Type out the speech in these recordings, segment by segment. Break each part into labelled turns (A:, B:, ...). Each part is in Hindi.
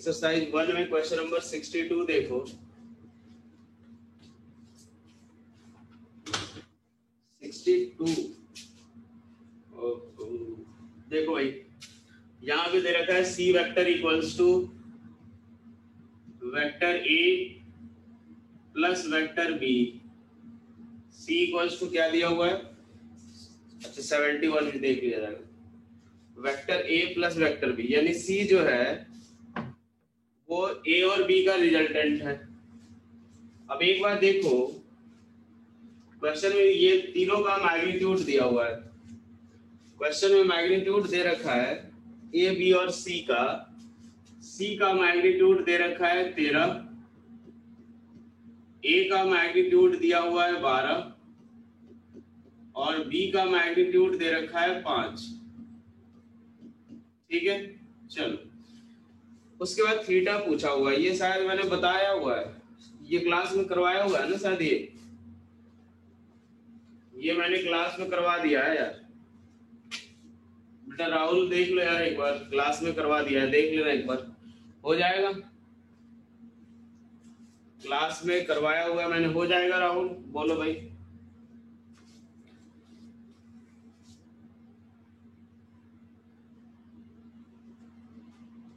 A: एक्सरसाइज 1 में क्वेश्चन नंबर 62 देखो। 62 देखो भाई, यहाँ पे दे रखा है C vector equals to vector A plus vector B. C equals to क्या दिया हुआ है, अच्छा 71 भी देख लिया जाएगा, vector A plus vector B, यानी सी जो है वो ए और बी का रिजल्टेंट है। अब एक बार देखो, क्वेश्चन में ये तीनों का मैग्नीट्यूड दिया हुआ है। क्वेश्चन में मैग्नीट्यूड दे रखा है ए बी और सी का। सी का मैग्नीट्यूड दे रखा है 13, ए का मैग्नीट्यूड दिया हुआ है 12 और बी का मैग्नीट्यूड दे रखा है 5। ठीक है, चलो उसके बाद थीटा पूछा हुआ है। ये शायद मैंने बताया हुआ है, ये क्लास में करवाया हुआ है ना शायद, ये मैंने क्लास में करवा दिया है यार। बेटा राहुल देख लो यार एक बार, क्लास में करवा दिया है, देख लेना एक बार, हो जाएगा। क्लास में करवाया हुआ है मैंने, हो जाएगा राहुल, बोलो भाई।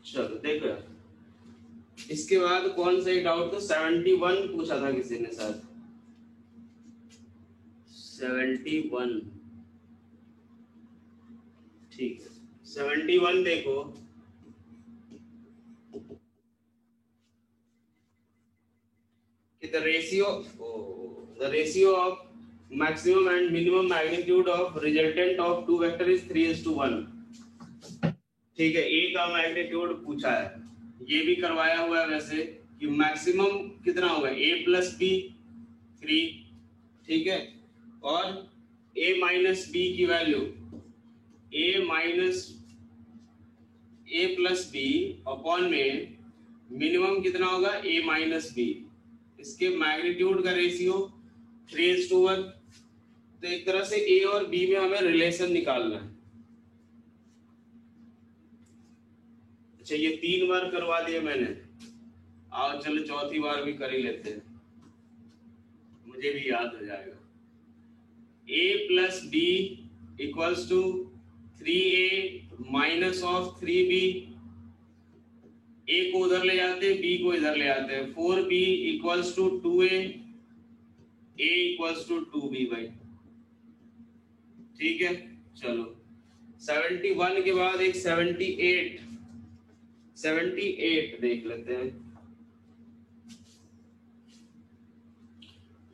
A: चलो देखो यार, इसके बाद कौन सा एक डाउट था, 71 पूछा था किसी ने शायद, 71। ठीक है, 71 देखो, कि the ratio of maximum and minimum magnitude of resultant of two vector is 3:1। ठीक है, ए का मैग्नीट्यूड पूछा है, ये भी करवाया हुआ है वैसे, कि मैक्सिमम कितना होगा a प्लस बी 3, ठीक है, और a माइनस बी की value a plus B upon में मिनिमम कितना होगा a माइनस बी। इसके मैग्नीट्यूड का रेशियो 3:1। तो एक तरह से a और b में हमें रिलेशन निकालना है। अच्छा, ये 3 बार करवा दिया मैंने, आओ चलो चौथी बार भी कर ही लेते हैं, मुझे भी याद हो जाएगा। a plus B equals to 3a minus of 3b। a को उधर ले जाते हैं, b को इधर ले आते हैं, 4b equals to 2a, a equals to 2b भाई। ठीक है, चलो 71 के बाद एक 78 देख लेते हैं।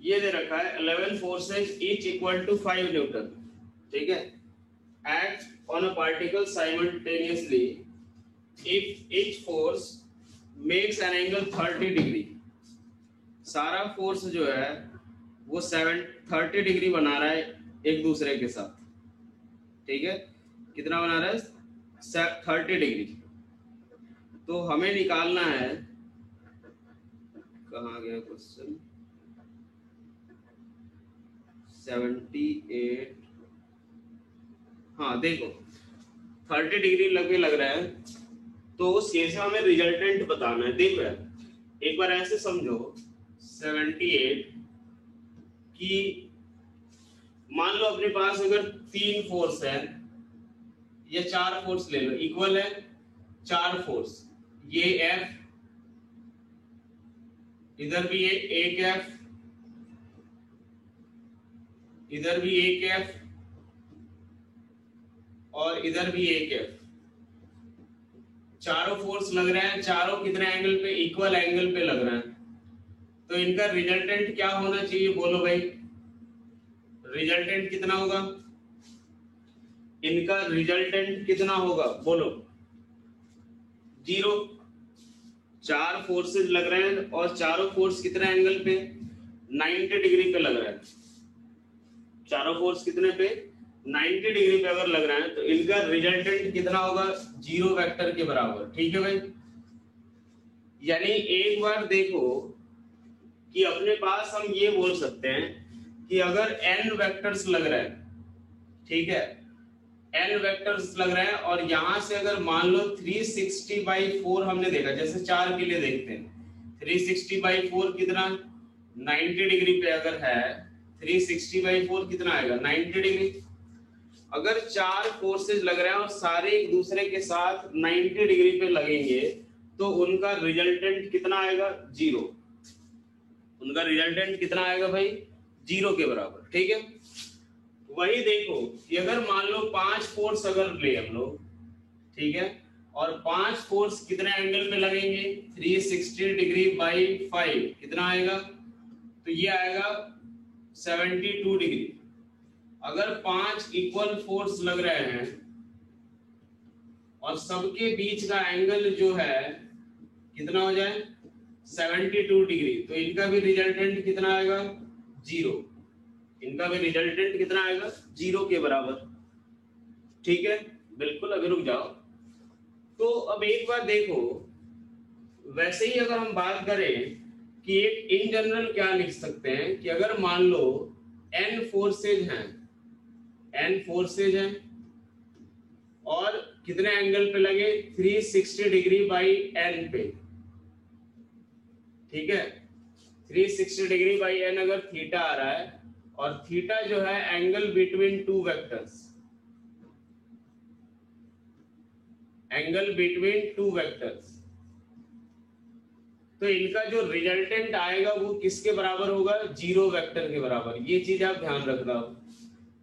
A: ये दे रखा है 11 forces each equal to 5 newton. ठीक है, act on a particle simultaneously if each force makes an angle 30 degree. सारा फोर्स जो है वो 30 डिग्री बना रहा है एक दूसरे के साथ। ठीक है, कितना बना रहा है, 30 डिग्री। तो हमें निकालना है, कहाँ गया क्वेश्चन, 78। हाँ देखो 30 डिग्री लग रहा है, तो उस केस में हमें रिजल्टेंट बताना है। देखो यार एक बार ऐसे समझो, 78 की मान लो अपने पास अगर 3 फोर्स है या 4 फोर्स ले लो, इक्वल है 4 फोर्स, ये F, इधर भी एक F, इधर भी एक F और इधर भी एक F। चारों फोर्स लग रहे हैं, चारों कितने एंगल पे, इक्वल एंगल पे लग रहे हैं। तो इनका रिजल्टेंट क्या होना चाहिए, बोलो भाई, रिजल्टेंट कितना होगा, इनका रिजल्टेंट कितना होगा, बोलो 0। 4 फोर्सेस लग रहे हैं और चारों फोर्स कितने एंगल पे, 90 डिग्री पे लग रहा है। चारों फोर्स कितने पे, 90 डिग्री पे अगर लग रहा है, तो इनका रिजल्टेंट कितना होगा, 0 वेक्टर के बराबर। ठीक है भाई, यानी एक बार देखो कि अपने पास हम ये बोल सकते हैं कि अगर n वेक्टर्स लग रहे हैं, ठीक है, n वेक्टर्स लग रहे हैं और यहां से अगर मान लो 360/4 हमने देखा, जैसे 4 के लिए देखते हैं 360/4 कितना 90 डिग्री पे अगर है 360/4 कितना आएगा 90 डिग्री। अगर 4 फोर्सेज लग रहे हैं और सारे एक दूसरे के साथ 90 डिग्री पे लगेंगे तो उनका रिजल्टेंट कितना आएगा 0। उनका रिजल्टेंट कितना आएगा भाई 0 के बराबर। ठीक है, वही देखो कि अगर मान लो 5 फोर्स अगर ले हम लोग, ठीक है, और 5 फोर्स कितने एंगल पे लगेंगे 360 डिग्री बाई 5 कितना आएगा, तो ये आएगा 72 डिग्री। अगर 5 इक्वल फोर्स लग रहे हैं और सबके बीच का एंगल जो है कितना हो जाए 72 डिग्री, तो इनका भी रिजल्टेंट कितना आएगा 0। इनका भी रिजल्टेंट कितना आएगा 0 के बराबर। ठीक है, बिल्कुल। अभी रुक जाओ। तो अब एक बार देखो, वैसे ही अगर हम बात करें कि एक इन जनरल क्या लिख सकते हैं कि अगर मान लो n फोर्सेज हैं, n फोर्सेज हैं और कितने एंगल पे लगे 360 डिग्री बाई n पे। ठीक है, 360 डिग्री बाई n अगर थीटा आ रहा है और थीटा जो है angle between two vectors, angle between two vectors, तो इनका जो रिजल्टेंट आएगा वो किसके बराबर होगा 0 वेक्टर के बराबर। ये चीज आप ध्यान रखना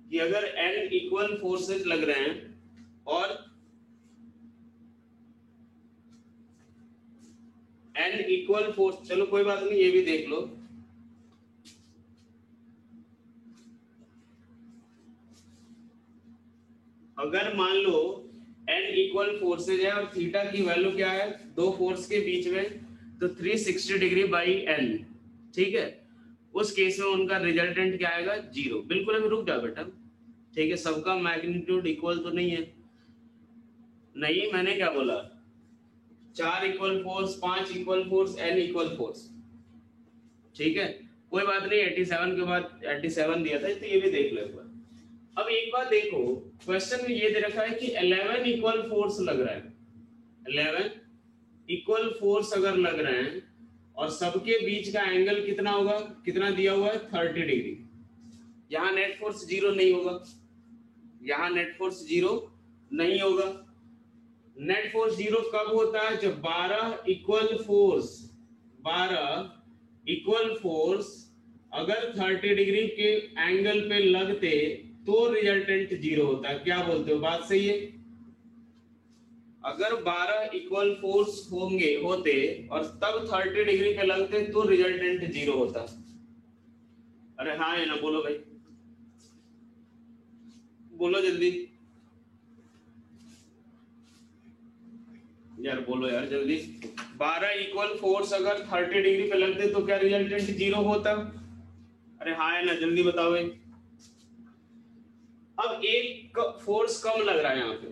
A: कि अगर n इक्वल फोर्सेस लग रहे हैं और n इक्वल फोर्स, चलो कोई बात नहीं, ये भी देख लो। अगर मान लो n इक्वल फोर्सेज है और थीटा की वैल्यू क्या है 2 फोर्स के बीच में, तो 360 डिग्री बाई n। ठीक है, उस केस में उनका रिजल्टेंट क्या आएगा 0। बिल्कुल। अभी रुक जाओ बेटा। ठीक है, सबका मैग्नीट्यूड इक्वल तो नहीं है। नहीं, मैंने क्या बोला 4 equal force, 5 equal force, n equal force. ठीक है, कोई बात नहीं। 87 के बाद 87 दिया था, तो ये भी देख लो एक बार। अब एक बात देखो, क्वेश्चन में ये दे रखा है कि 11 इक्वल फोर्स लग रहा है, 11 इक्वल फोर्स अगर लग रहे हैं और सबके बीच का एंगल कितना होगा, कितना दिया हुआ है 30 डिग्री। यहाँ नेट फोर्स 0 नहीं होगा, यहाँ नेट फोर्स 0 नहीं होगा। नेट फोर्स 0 कब होता है जब 12 इक्वल फोर्स, 12 इक्वल फोर्स अगर 30 डिग्री के एंगल पे लगते तो रिजल्टेंट 0 होता है। क्या बोलते हो, बात सही है? अगर 12 इक्वल फोर्स होते और तब 30 डिग्री पे लगते तो रिजल्टेंट 0 होता। अरे हाँ है ना, बोलो भाई, बोलो जल्दी यार, बोलो यार जल्दी। 12 इक्वल फोर्स अगर 30 डिग्री पे लगते तो क्या रिजल्टेंट 0 होता? अरे हाँ है ना, जल्दी बताओ भाई। अब एक फोर्स कम लग रहा है यहाँ पे।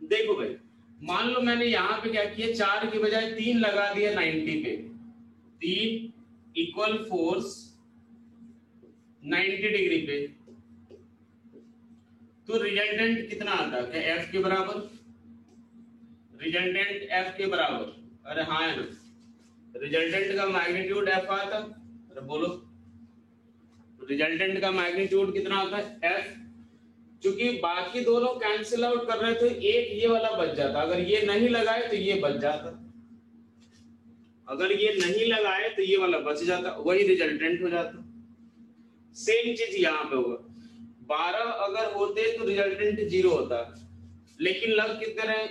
A: देखो भाई, मान लो मैंने यहाँ पे क्या किया, 4 की बजाय 3 लगा दिया 90 पे। 3 इक्वल फोर्स 90 डिग्री पे, तो रिजल्टेंट कितना आता है? क्या F के बराबर? रिजल्टेंट F के बराबर। अरे हाँ है ना, रिजल्टेंट का मैग्नीट्यूड F आता। अरे बोलो, रिजल्टेंट का मैग्नीट्यूड कितना आता है F। क्योंकि बाकी दोनों कैंसिल आउट कर रहे थे, एक ये वाला बच जाता। अगर ये नहीं लगाए तो ये बच जाता, अगर ये नहीं लगाए तो ये वाला बच जाता, वही रिजल्टेंट हो जाता। सेम चीज यहाँ पे होगा। 12 अगर होते तो रिजल्टेंट 0 होता, लेकिन लग कितने रहे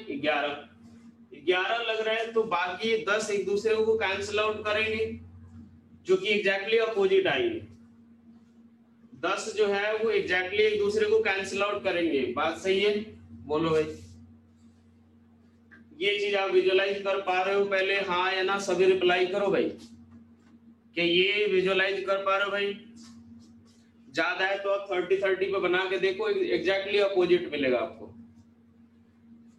A: 11 लग रहे हैं, तो बाकी 10 एक दूसरे को कैंसिल आउट करेंगे, जो कि एग्जैक्टली अपोजिट आएंगे। 10 जो है वो एग्जैक्टली एक दूसरे को कैंसिल आउट करेंगे। बात सही है? बोलो भाई, ये चीज आप विजुअलाइज कर पा रहे हो? पहले हाँ या ना सभी रिप्लाई करो भाई, कि ये विजुअलाइज कर पा रहे हो भाई? ज्यादा है तो आप 30-30 पे बना के देखो, एग्जैक्टली अपोजिट मिलेगा आपको।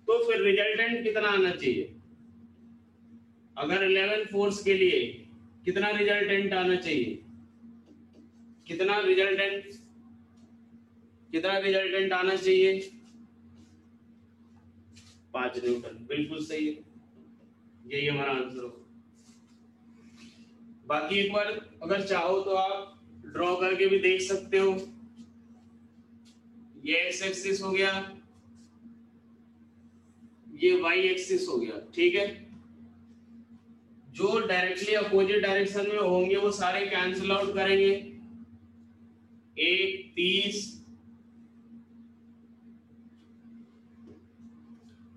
A: तो फिर रिजल्टेंट कितना आना चाहिए? अगर 11 फोर्स के लिए कितना रिजल्टेंट आना चाहिए? कितना रिजल्टेंट आना चाहिए? 5 न्यूटन, बिल्कुल सही है, यही हमारा आंसर होगा। बाकी एक बार अगर चाहो तो आप ड्रॉ करके भी देख सकते हो। ये एक्स एक्सिस हो गया, ये वाई एक्सिस हो गया, ठीक है। जो डायरेक्टली अपोजिट डायरेक्शन में होंगे वो सारे कैंसिल आउट करेंगे। 1 30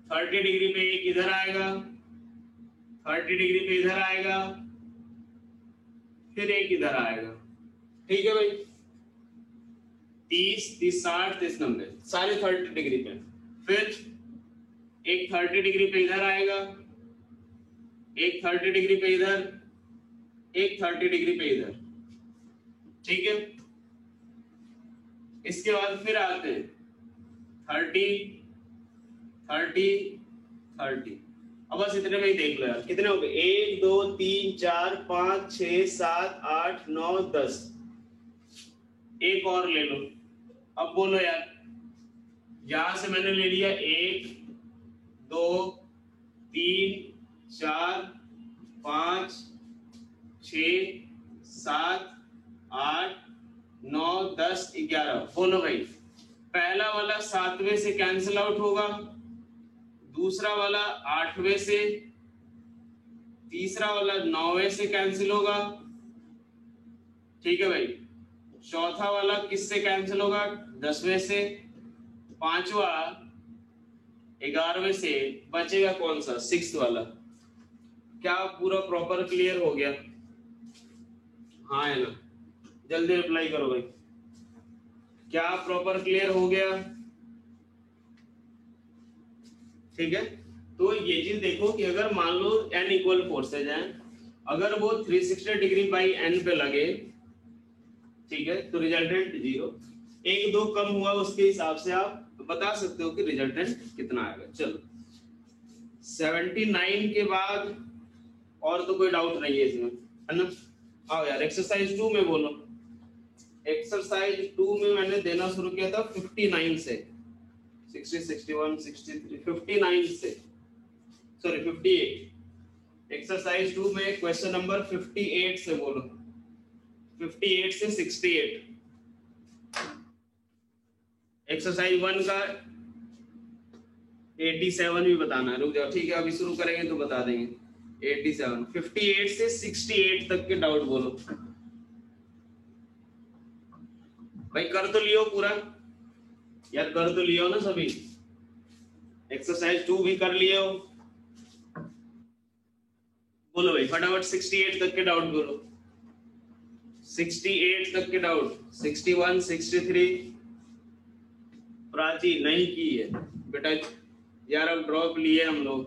A: 30 डिग्री पे एक इधर आएगा, 30 डिग्री पे इधर आएगा, फिर एक इधर आएगा, ठीक है भाई। 30 30 60 30 90 सारे 30 डिग्री पे। फिर एक 30 डिग्री पे इधर आएगा, एक 30 डिग्री पे इधर, एक 30 डिग्री पे इधर, ठीक है। इसके बाद फिर आते हैं 30 30 30। अब बस इतने में ही देख लो यार कितने हो गए, 1 2 3 4 5 6 7 8 9 10। एक और ले लो। अब बोलो यार, यहां से मैंने ले लिया 1 2 3 4 5 6 7 8 9 10 11। बोलो भाई, पहला वाला 7वें से कैंसिल आउट होगा, दूसरा वाला 8वें से, तीसरा वाला 9वें से कैंसिल होगा, ठीक है भाई। चौथा वाला किससे कैंसिल होगा, 10वें से, पांचवा 11वें से, बचेगा कौन सा, 6th वाला। क्या पूरा प्रॉपर क्लियर हो गया? हाँ है ना, जल्दी रिप्लाई करो भाई। क्या प्रॉपर क्लियर हो गया? ठीक है। तो ये चीज देखो कि अगर मान लो n इक्वल फोर्सेज है, अगर वो 360 डिग्री बाई n पे लगे, ठीक है, तो रिजल्टेंट 0। 1 2 कम हुआ उसके हिसाब से आप बता सकते हो कि रिजल्टेंट कितना आएगा। चलो 79 के बाद और तो कोई डाउट नहीं है इसमें, है ना। आओ यार एक्सरसाइज 2 में बोलो। एक्सरसाइज 2 में मैंने देना शुरू किया था 59 से, 60 61 63 59 से, सॉरी 58। एक्सरसाइज 2 में क्वेश्चन नंबर 58 से बोलो, 58 से 68। एक्सरसाइज 1 का 87 भी बताना है, रुक जाओ, ठीक है, अभी शुरू करेंगे तो बता देंगे। 87 58 से 68 तक के डाउट बोलो भाई। कर तो लियो पूरा यार, कर तो लियो ना सभी। एक्सरसाइज 2 भी कर लियो, बोलो भाई फटाफट 68 तक के डाउट बोलो। 68 तक के डाउट, 61 63। प्राची नहीं की है बेटा यार, अब ड्रॉप लिए हम लोग,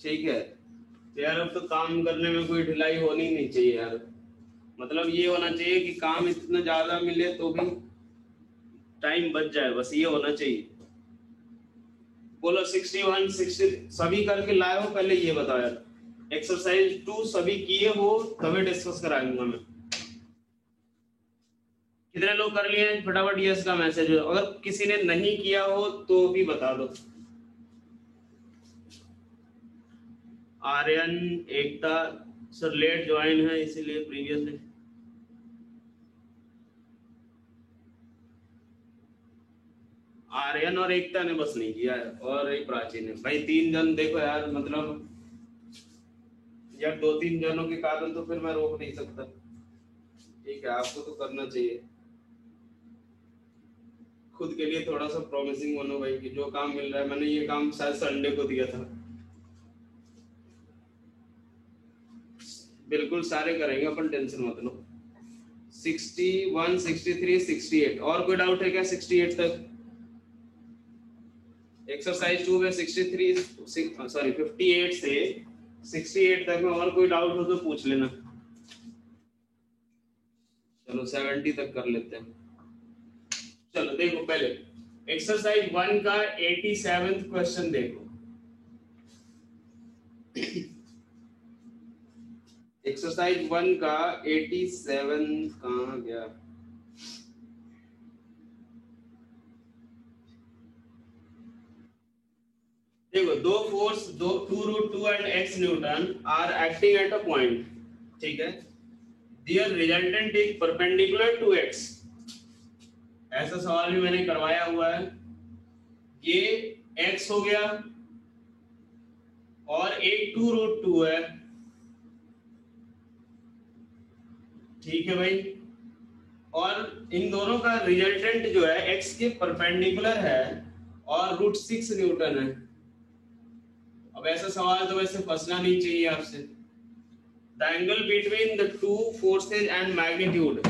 A: ठीक है। तो यार अब तो काम करने में कोई ढिलाई होनी नहीं चाहिए यार, मतलब ये होना चाहिए कि काम इतना ज्यादा मिले तो भी टाइम बच जाए, बस ये होना चाहिए। बोलो 61 60 सभी करके लाए हो, पहले ये बताओ यार। एक्सरसाइज 2 सभी किए हो तभी डिस्कस कराऊंगा मैं। कितने लोग कर लिए हैं फटाफट यस का मैसेज हो, अगर किसी ने नहीं किया हो तो भी बता दो। आर्यन एकता सर लेट ज्वाइन है इसीलिए प्रीवियसली। आर्यन और एकता ने बस नहीं किया है, और एक प्राची ने। भाई 3 जन देखो यार, मतलब यार 2-3 जनों के कारण तो फिर मैं रोक नहीं सकता, ठीक है। आपको तो करना चाहिए, खुद के लिए थोड़ा सा प्रॉमिसिंग बनो भाई कि जो काम मिल रहा है, मैंने ये काम शायद संडे को दिया था, बिल्कुल सारे करेंगे अपन, टेंशन मत लो। 61 63 68 और कोई डाउट है क्या 68 तक? एक्सरसाइज 2 में 63 सॉरी 58 से 68 तक में और कोई डाउट हो तो पूछ लेना। चलो 70 तक कर लेते हैं। चलो देखो पहले एक्सरसाइज 1 का 87वां क्वेश्चन देखो। एक्सरसाइज 1 का 87 कहाँ गया? देखो दो फोर्स, दो 2√2 and x newton are acting at a point, ठीक है, their resultant is perpendicular to x। ऐसा सवाल भी मैंने करवाया हुआ है। ये x हो गया और एक 2√2 है, ठीक है भाई, और इन दोनों का रिजल्टेंट जो है x के परपेंडिकुलर है और √6 न्यूटन है। अब ऐसा सवाल तो वैसे फंसना नहीं चाहिए आपसे। The angle between the two forces and magnitude,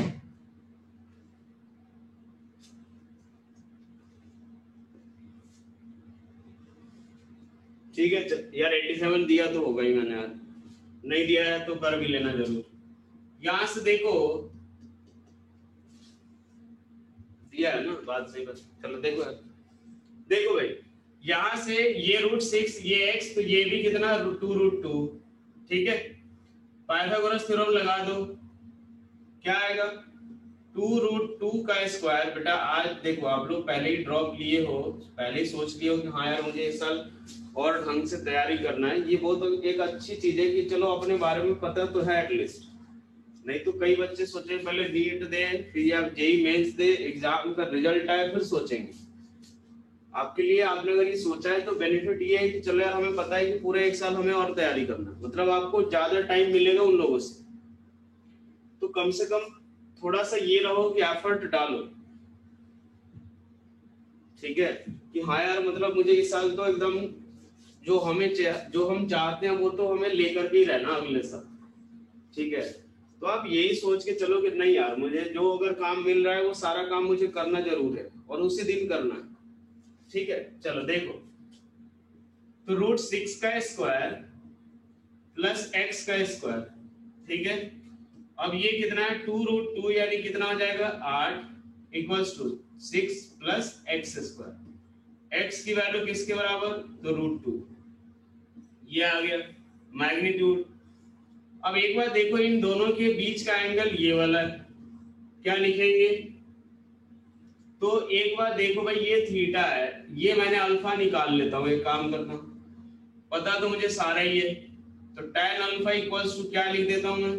A: ठीक है यार, 87 दिया तो होगा ही मैंने यार, नहीं दिया है तो कर भी लेना जरूर। यहां से देखो दिया है ना, बात सही बस, चलो देखो यार, देखो भाई यहां से ये √6 ये x, तो ये भी कितना 2√2, ठीक है, पाइथागोरस थ्योरम लगा दो, क्या आएगा 2√2 का स्क्वायर। बेटा आज देखो आप लोग पहले ही ड्रॉप लिए हो, पहले ही सोच लिए हो कि हाँ यार मुझे इस साल और ढंग से तैयारी करना है, ये बहुत एक अच्छी चीज है कि चलो अपने बारे में पता तो है एटलीस्ट। नहीं तो कई बच्चे सोचे पहले नीट दे, फिर आप जेई मेंस दे, एग्जाम का रिजल्ट आए फिर सोचेंगे। आपके लिए आपने अगर ये सोचा है तो बेनिफिट ये है कि चलो यार हमें पता है कि पूरे एक साल हमें और तैयारी करना है, मतलब आपको ज्यादा टाइम मिलेगा उन लोगों से, तो कम से कम थोड़ा सा ये रहो कि एफर्ट डालो, ठीक है, कि हाँ यार मतलब मुझे इस साल तो एकदम जो हम चाहते हैं वो तो हमें लेकर के ही रहना अगले साल, ठीक है। तो आप यही सोच के चलो कि नहीं यार मुझे जो अगर काम मिल रहा है वो सारा काम मुझे करना जरूर है और उसी दिन करना है, ठीक है। चलो देखो, तो √6 का स्क्वायर प्लस x का स्क्वायर, ठीक है, अब ये कितना है 2√2 यानी कितना हो जाएगा 8 equals to 6 plus x square. x की वैल्यू किसके बराबर, तो √2, ये आ गया मैग्नीट्यूड। अब एक बार देखो इन दोनों के बीच का एंगल ये वाला है, क्या लिखेंगे, तो एक बार देखो भाई ये थीटा है, ये मैंने अल्फा निकाल लेता हूं, एक काम करता हूं, पता तो मुझे सारा ही है, तो tan अल्फा इक्वल्स टू क्या लिख देता हूं मैं,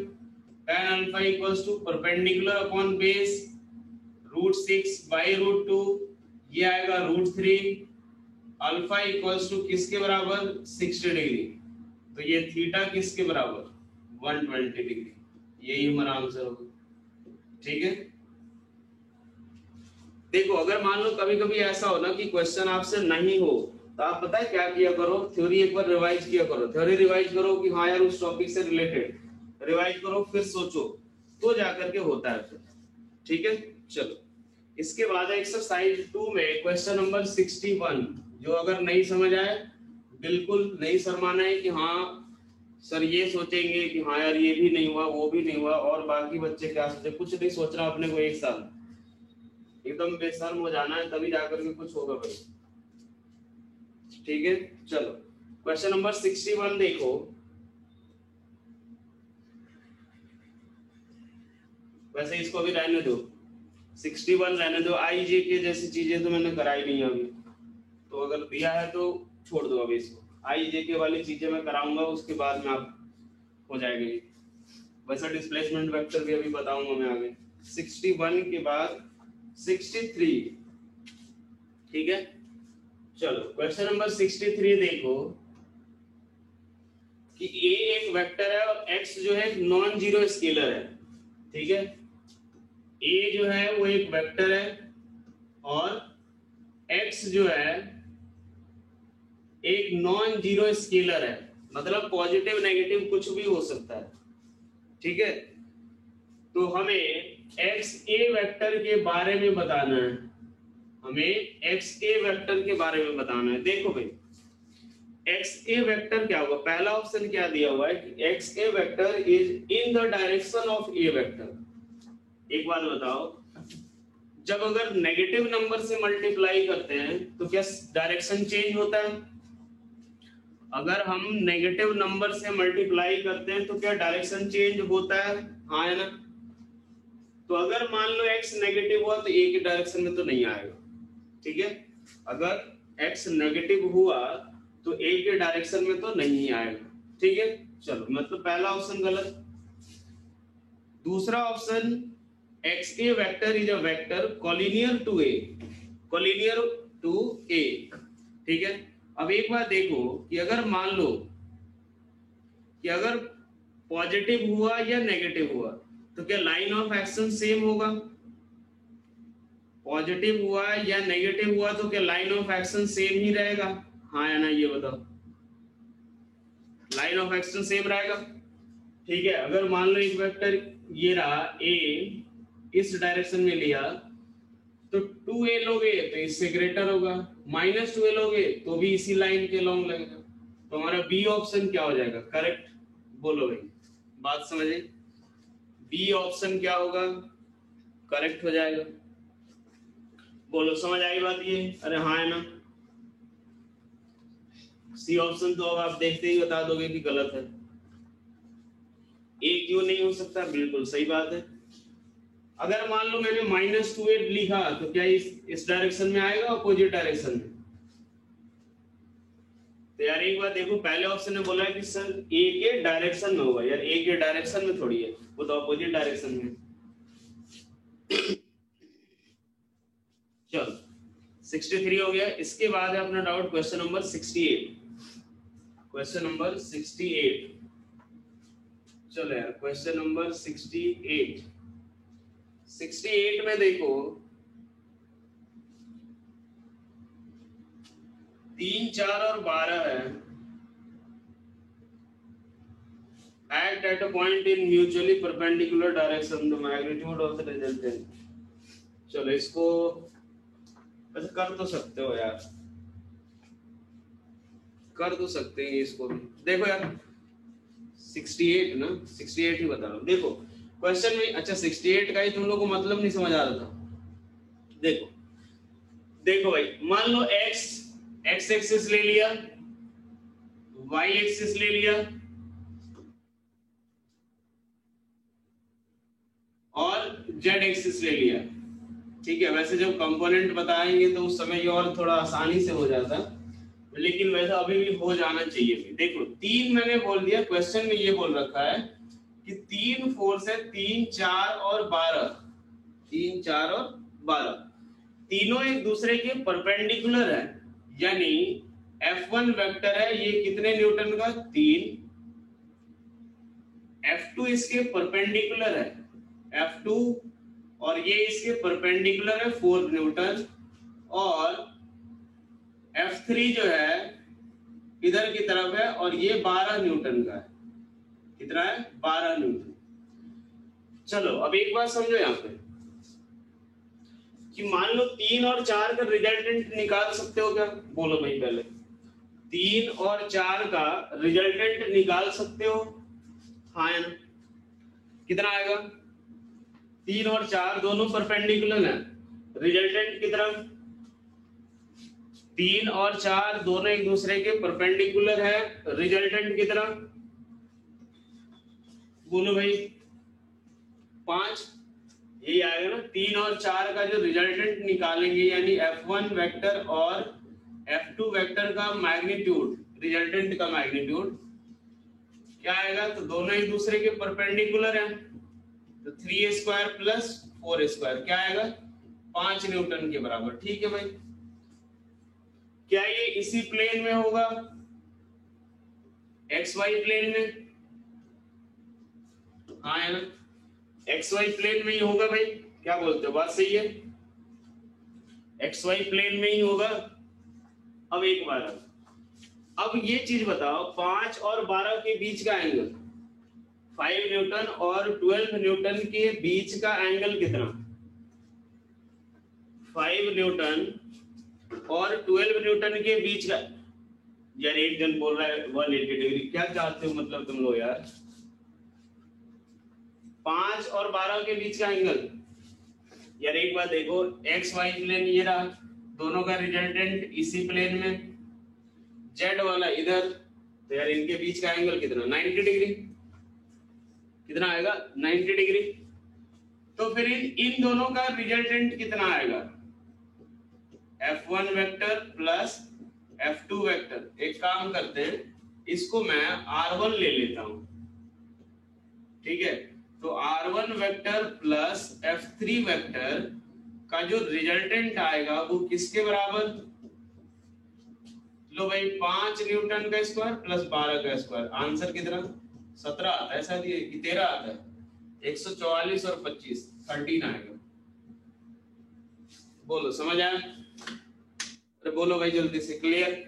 A: tan alpha equals to perpendicular upon base √6 by √2, ये आएगा √3, अल्फा इक्वल्स टू किसके बराबर 60 डिग्री, तो ये थीटा किसके बराबर 120 डिग्री, यही हमारा आंसर होगा, ठीक है। देखो अगर मान लो कभी कभी ऐसा हो ना कि क्वेश्चन आपसे नहीं हो, तो आप पता है क्या किया करो, थ्योरी एक बार रिवाइज किया करो, थ्योरी रिवाइज करो कि हाँ यार उस टॉपिक से रिलेटेड रिवाइज करो, फिर सोचो, तो जाकर के होता है फिर, ठीक है। चलो इसके बाद एक्सरसाइज 2 में क्वेश्चन नंबर 61, जो अगर नहीं समझ आए बिल्कुल नहीं शर्माना है कि हाँ सर ये सोचेंगे कि हाँ यार ये भी नहीं हुआ वो भी नहीं हुआ और बाकी बच्चे क्या सोचे, कुछ नहीं सोचना अपने को, एक साल एकदम बेशर्म हो जाना है तभी जाकर के कुछ होगा भाई, ठीक है। चलो क्वेश्चन नंबर 61 देखो, वैसे इसको भी रहने दो, 61 रहने दो, आईजे के जैसी चीजें तो मैंने कराई नहीं अभी, तो अगर दिया है तो छोड़ दो अभी इसको, आईजे के वाली चीजें मैं कराऊंगा उसके बाद में आप हो जाएगी। वैसे डिस्प्लेसमेंट वेक्टर भी अभी बताऊंगा मैं आगे। 61 के बाद 63, ठीक है। चलो क्वेश्चन नंबर 63 देखो कि a एक वेक्टर है और x जो है एक नॉन जीरो स्केलर है, ठीक है, a जो है वो एक वेक्टर है और x जो है एक नॉन जीरो स्केलर है, मतलब पॉजिटिव नेगेटिव कुछ भी हो सकता है, ठीक है। तो हमें एक्स ए वेक्टर के बारे में बताना है, हमें एक्स ए वेक्टर के बारे में बताना है। देखो भाई एक्स ए वेक्टर क्या होगा, पहला ऑप्शन क्या दिया हुआ है कि x A vector is in the direction of A vector. एक बात बताओ, जब अगर नेगेटिव नंबर से मल्टीप्लाई करते हैं तो क्या डायरेक्शन चेंज होता है? अगर हम नेगेटिव नंबर से मल्टीप्लाई करते हैं तो क्या डायरेक्शन चेंज होता है? हाँ है ना। तो अगर मान लो x नेगेटिव हुआ तो a की डायरेक्शन में तो नहीं आएगा, ठीक है। अगर x नेगेटिव हुआ तो ए के डायरेक्शन में तो नहीं आएगा। ठीक है, चलो मतलब पहला ऑप्शन गलत। दूसरा option x A vector is a vector collinear to A, collinear to A. ठीक है, अब एक बार देखो कि अगर मान लो कि अगर पॉजिटिव हुआ या नेगेटिव हुआ तो क्या लाइन ऑफ एक्शन सेम होगा? पॉजिटिव हुआ या नेगेटिव हुआ तो क्या लाइन ऑफ एक्शन सेम ही रहेगा? हाँ या ना, ये बताओ। लाइन ऑफ एक्शन सेम रहेगा। ठीक है, अगर मान लो एक वेक्टर ये रहा ए, इस डायरेक्शन में लिया तो 2a लोगे तो इससे ग्रेटर होगा, -2a लोगे तो भी इसी लाइन के लॉन्ग लगेगा। तो हमारा बी ऑप्शन क्या हो जाएगा? करेक्ट। बोलो भाई, बात समझे? बी ऑप्शन क्या होगा? करेक्ट हो जाएगा। बोलो, समझ आई बात ये? अरे हाँ है ना? सी ऑप्शन तो अब आप देखते ही बता दोगे कि गलत है। ए क्यों नहीं हो सकता? बिल्कुल सही बात है। अगर मान लो मैंने -2a लिखा तो क्या इस डायरेक्शन में आएगा, अपोजिट डायरेक्शन में? तो यार एक बार देखो, पहले ऑप्शन ने बोला कि सर ए के डायरेक्शन में होगा। यार ए के डायरेक्शन में थोड़ी है, वो तो अपोजिट डायरेक्शन में। चलो 63 हो गया। इसके बाद है अपना doubt question number 68। Question number 68, चलो यार क्वेश्चन नंबर 68। 68 में देखो 3, 4 और 12 है। Act at a point in mutually perpendicular direction, the magnitude of the resultant। चलो इसको वैसे कर तो सकते हो यार, कर तो सकते हैं इसको भी। देखो यार 68 ना, 68 ही बता रहा हूँ। देखो क्वेश्चन में, अच्छा 68 का ही तुम लोग को मतलब नहीं समझ आ रहा था। देखो देखो भाई, मान लो x एक्सिस ले लिया, y एक्सिस ले लिया और z एक्सिस ले लिया। ठीक है, वैसे जब कंपोनेंट बताएंगे तो उस समय ये और थोड़ा आसानी से हो जाता, लेकिन वैसे अभी भी हो जाना चाहिए। देखो 3 मैंने बोल दिया, क्वेश्चन में ये बोल रखा है कि 3 फोर्स है, 3, 4 और 12। 3, 4 और 12 तीनों एक दूसरे के परपेंडिकुलर है, यानी F1 वेक्टर है ये कितने न्यूटन का? 3। F2 इसके परपेंडिकुलर है, F2, और ये इसके परपेंडिकुलर है 4 न्यूटन, और F3 जो है इधर की तरफ है और ये 12 न्यूटन का है। कितना है? 12 न्यूटन। चलो अब एक बात समझो यहाँ पे कि मान लो 3 और 4 का रिजल्टेंट निकाल सकते हो क्या? बोलो भाई पहले, 3 और 4 का रिजल्टेंट निकाल सकते हो? हाँ या ना? कितना आएगा? 3 और 4 दोनों परपेंडिकुलर है, रिजल्टेंट कितना? 3 और 4 दोनों एक दूसरे के परपेंडिकुलर है, रिजल्टेंट कितना? बोलो भाई 5। यही आएगा ना? 3 और 4 का जो रिजल्टेंट निकालेंगे, यानी F1 वेक्टर और F2 वेक्टर का मैग्नीट्यूड, रिजल्टेंट का मैग्नीट्यूड क्या आएगा? तो दोनों एक दूसरे के परपेंडिकुलर हैं, तो 3a² प्लस 4a² क्या आएगा? 5 न्यूटन के बराबर। ठीक है भाई, क्या ये इसी प्लेन में होगा? XY प्लेन में? हाँ है ना? XY प्लेन में ही होगा भाई, क्या बोलते हो? बात सही है, XY प्लेन में ही होगा। अब एक बार अब ये चीज बताओ, 5 और 12 के बीच का एंगल, 5 न्यूटन और 12 न्यूटन के बीच का एंगल कितना? 5 न्यूटन और 12 न्यूटन के बीच का। यार एक जन बोल रहा है 180 डिग्री, क्या चाहते हो मतलब तुम लोग यार? 5 और 12 के बीच का एंगल। यार एक बात देखो, एक्स वाई प्लेन ये रहा, दोनों का रिजल्टेंट इसी प्लेन में, जेड वाला इधर, तो यार इनके बीच का एंगल कितना? 90 डिग्री। कितना आएगा? 90 डिग्री। तो फिर इन दोनों का रिजल्टेंट कितना आएगा? F1 vector plus F2 vector, एक काम करते हैं, इसको मैं R1 ले लेता हूं, ठीक है। तो R1 vector plus F3 vector का जो रिजल्टेंट आएगा वो किसके बराबर, लो भाई 5 न्यूटन का स्क्वायर प्लस 12 का स्क्वायर। आंसर कितना 17 आता है शायद, ये कि 13 आता है, 144 और 25 13 आएगा। बोलो समझ आया? अरे बोलो भाई जल्दी से, क्लियर?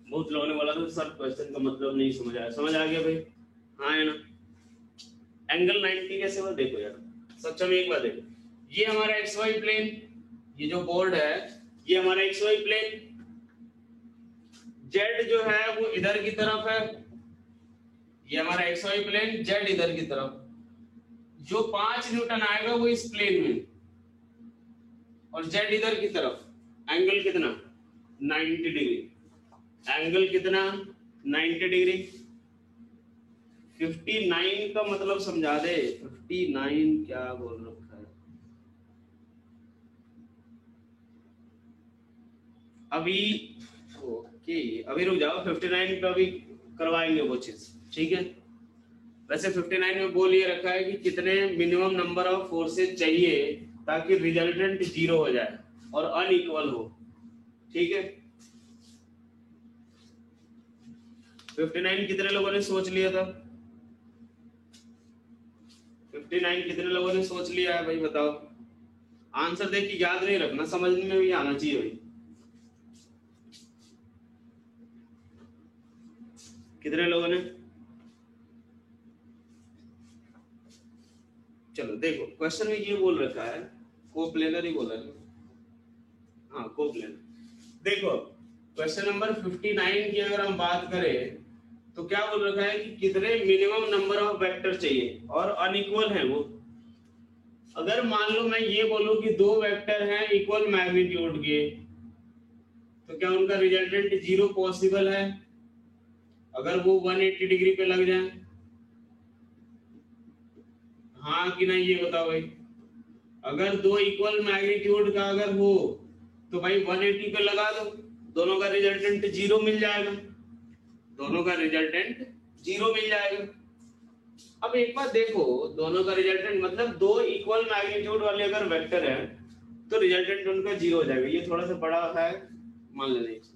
A: बहुत लोगों ने बोला था सर क्वेश्चन का मतलब नहीं समझ आया, समझ आ गया भाई? हाँ है ना। एंगल 90 कैसे हुआ देखो यार, सच्चा में एक बात देखो, ये हमारा एक्स वाई प्लेन, ये जो बोर्ड है ये हमारा एक्स वाई प्लेन, जेड जो है वो इधर की तरफ है, ये हमारा एक्स वाई प्लेन, जेड इधर की तरफ, जो 5 न्यूटन आएगा वो इस प्लेन में और जेड इधर की तरफ। एंगल कितना 90 डिग्री, एंगल कितना 90 डिग्री। 59 का मतलब समझा दे, 59 क्या बोल रखा है अभी? ओके अभी रुक जाओ, 59 पे अभी करवाएंगे वो चीज, ठीक है। वैसे 59 में बोल ये रखा है कि कितने मिनिमम नंबर ऑफ फोर्सेज चाहिए ताकि रिजल्टेंट 0 हो जाए और अनइक्वल हो, ठीक है। 59 कितने लोगों ने सोच लिया था? 59 कितने लोगों ने सोच लिया है भाई बताओ? आंसर देख के याद नहीं रखना, समझने में भी आना चाहिए भाई। कितने लोगों ने? चलो देखो क्वेश्चन में ये बोल रखा है, कोप्लेनर ही बोला है, हाँ कोप्लेनर। देखो क्वेश्चन नंबर 59 की अगर हम बात करें तो क्या बोल रखा है कि कितने मिनिमम नंबर ऑफ वेक्टर चाहिए और अनइक्वल है वो। अगर मान लो मैं ये बोलूं कि 2 वेक्टर हैं इक्वल मैग्नीट्यूड के, तो क्या उनका रिजल्टेंट 0 पॉसिबल है अगर वो 180 डिग्री पे लग जाए? हाँ कि नहीं ये बताओ भाई। अगर 2 इक्वल मैग्नीट्यूड का अगर हो तो भाई 180 पे लगा दो, दोनों का रिजल्टेंट 0 मिल जाएगा, दोनों का रिजल्टेंट 0 मिल जाएगा। अब एक बात देखो, दोनों का रिजल्टेंट मतलब 2 इक्वल मैग्नीट्यूड वाले अगर वेक्टर है तो रिजल्टेंट उनका 0 हो जाएगा, ये थोड़ा सा बड़ा है मान लेना।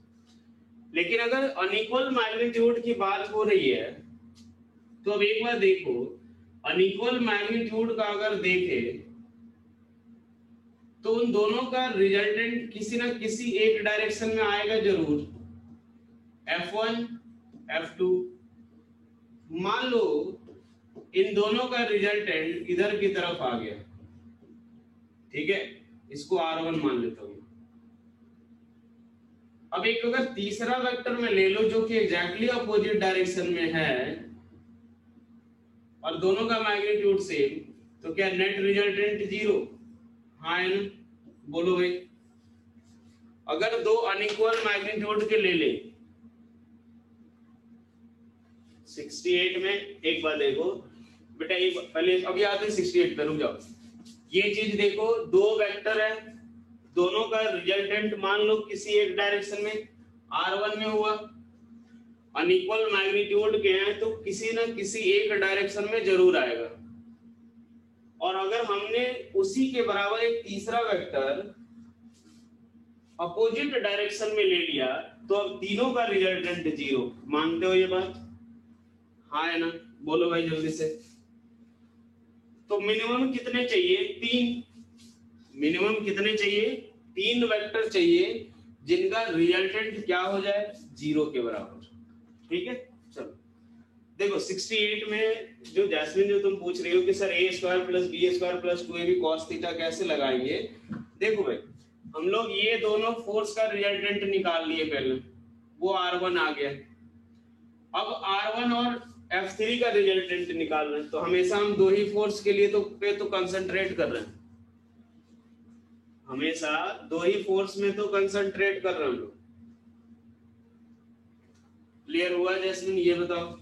A: लेकिन अगर अनइक्वल मैग्नीट्यूड की बात हो रही है तो अब एक बार देखो, अनइक्वल मैग्नीट्यूड का अगर देखे तो उन दोनों का रिजल्टेंट किसी ना किसी एक डायरेक्शन में आएगा जरूर, F1 F2। मान लो इन दोनों का रिजल्टेंट इधर की तरफ आ गया, ठीक है, इसको R1 मान लेता हूं। अब एक अगर तीसरा वेक्टर में ले लो जो कि एग्जैक्टली अपोजिट डायरेक्शन में है और दोनों का मैग्नीट्यूड सेम, तो क्या नेट रिजल्टेंट 0? हाँ है ना, बोलो भाई। अगर 2 अनइक्वल मैग्नीट्यूड के ले ले, 68 में एक बार देखो बेटा, एक पहले अभी आते हैं 68 पे, रुक जाओ। ये चीज देखो, 2 वेक्टर है, दोनों का रिजल्टेंट मान लो किसी एक डायरेक्शन में R1 में हुआ, अनइक्वल मैग्नीट्यूड के हैं तो किसी ना किसी एक डायरेक्शन में जरूर आएगा। और अगर हमने उसी के बराबर एक तीसरा वेक्टर अपोजिट डायरेक्शन में ले लिया तो अब तीनों का रिजल्टेंट 0। मानते हो ये बात? हाँ है ना, बोलो भाई जल्दी से। तो मिनिमम कितने चाहिए? 3। मिनिमम कितने चाहिए? 3 वेक्टर चाहिए जिनका रिजल्टेंट क्या हो जाए? 0 के बराबर, ठीक है। चलो देखो 68 में जो जैस्मिन जो तुम पूछ रही हो कि sir a² + b² + 2ab cos theta कैसे लगाएंगे, देखो भाई हम लोग ये दोनों फोर्स का रिजल्टेंट निकाल लिए पहले, वो R1 आ गया। अब R1 और F3 का रिजल्टेंट निकाल रहे हैं, तो हमेशा हम 2 ही फोर्स के लिए तो कंसंट्रेट कर रहे हैं, हमेशा 2 ही फोर्स में तो कंसंट्रेट कर रहे हैं हम लोग। क्लियर हुआ जैस्मिन? ये बताओ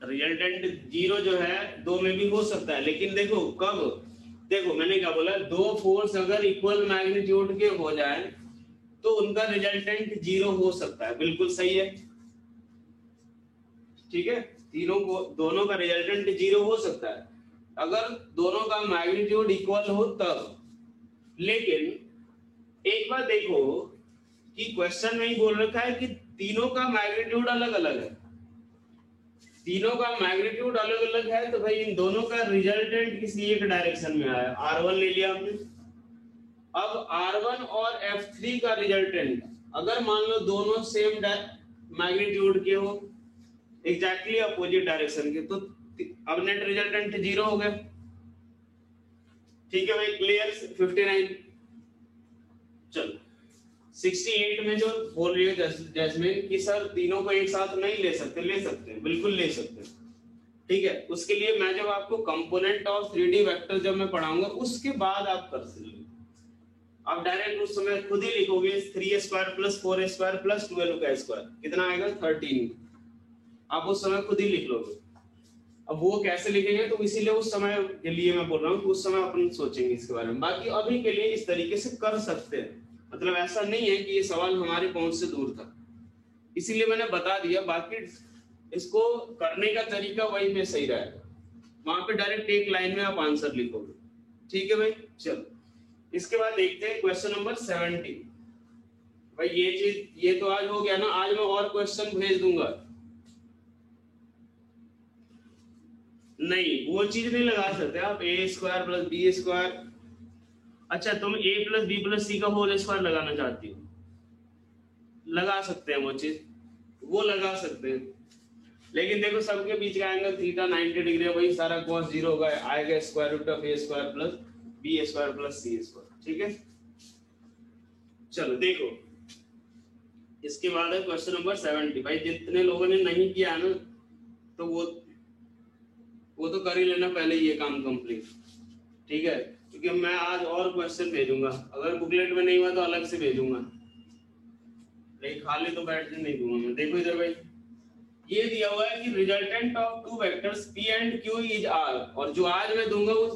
A: रिजल्टेंट 0 जो है 2 में भी हो सकता है, लेकिन देखो कब? देखो मैंने क्या बोला, दो फोर्स अगर इक्वल मैग्नीट्यूड के हो जाए तो उनका रिजल्टेंट जीरो हो सकता है, बिल्कुल सही है, ठीक है। दोनों का रिजल्टेंट जीरो हो सकता है अगर दोनों का मैग्नीट्यूड इक्वल हो तब। लेकिन एक बात देखो कि क्वेश्चन में ही बोल रखा है कि तीनों का मैग्नीट्यूड अलग अलग है, तीनों का मैग्नीट्यूड अलग अलग है, तो भाई इन दोनों का रिजल्टेंट किसी एक डायरेक्शन में आया। R1 ले लिया हमने, अब R1 और F3 का रिजल्टेंट अगर मान लो दोनों सेम मैग्नीट्यूड के हो, एग्जैक्टली अपोजिट डायरेक्शन के, तो अब नेट रिजल्टेंट जीरो हो गया, ठीक है भाई, क्लियर। 59 चलो 68 में जो बोल रही है जैस्मिन कि सर तीनों को एक साथ नहीं ले सकते, ले सकते हैं, बिल्कुल ले सकते हैं, ठीक है। उसके लिए मैं जब आपको कंपोनेंट ऑफ 3D वेक्टर जब मैं पढ़ाऊंगा उसके बाद आप कर सकते, आप डायरेक्ट उस समय खुद ही लिखोगे 3 स्क्वायर प्लस 4 स्क्वायर प्लस 12 का स्क्वायर कितना आएगा 13, आप उस समय खुद ही लिख लोगे। अब वो कैसे लिखेंगे तो इसीलिए उस समय के लिए मैं बोल रहा हूँ कि उस समय अपन सोचेंगे इसके बारे में, बाकी अभी के लिए इस तरीके से कर सकते हैं, मतलब ऐसा नहीं है कि ये सवाल हमारे पहुंच से दूर था, इसीलिए मैंने बता दिया। बाकी इसको करने का तरीका वही में सही रहेगा, वहां पे डायरेक्ट एक लाइन में आप आंसर लिखोगे, ठीक है भाई। चलो इसके बाद देखते हैं क्वेश्चन नंबर 70। भाई ये चीज ये तो आज हो गया ना, आज मैं और क्वेश्चन भेज दूंगा, नहीं वो चीज नहीं लगा सकते आप, ए स्क्वायर प्लस बी स्क्वायर, अच्छा तुम a प्लस बी प्लस सी का होल स्क्वायर लगाना चाहती हो, लगा सकते हैं वो चीज, वो लगा सकते हैं, लेकिन देखो सबके बीच का एंगल थीटा 90 डिग्री है, वही सारा cos जीरो होगा, आएगा square root of a square plus B square plus C square, ठीक है। चलो देखो इसके बाद है क्वेश्चन नंबर 70। भाई जितने लोगों ने नहीं किया ना तो वो तो कर ही लेना पहले ये काम कंप्लीट, ठीक है, क्योंकि मैं आज और क्वेश्चन भेजूंगा, अगर बुकलेट में नहीं हुआ तो अलग से भेजूंगा, लेकिन खाली तो बैठने नहीं दूंगा मैं। देखो इधर भाई ये दिया हुआ है कि resultant of two vectors p and q is r, और जो आज मैं दूंगा वो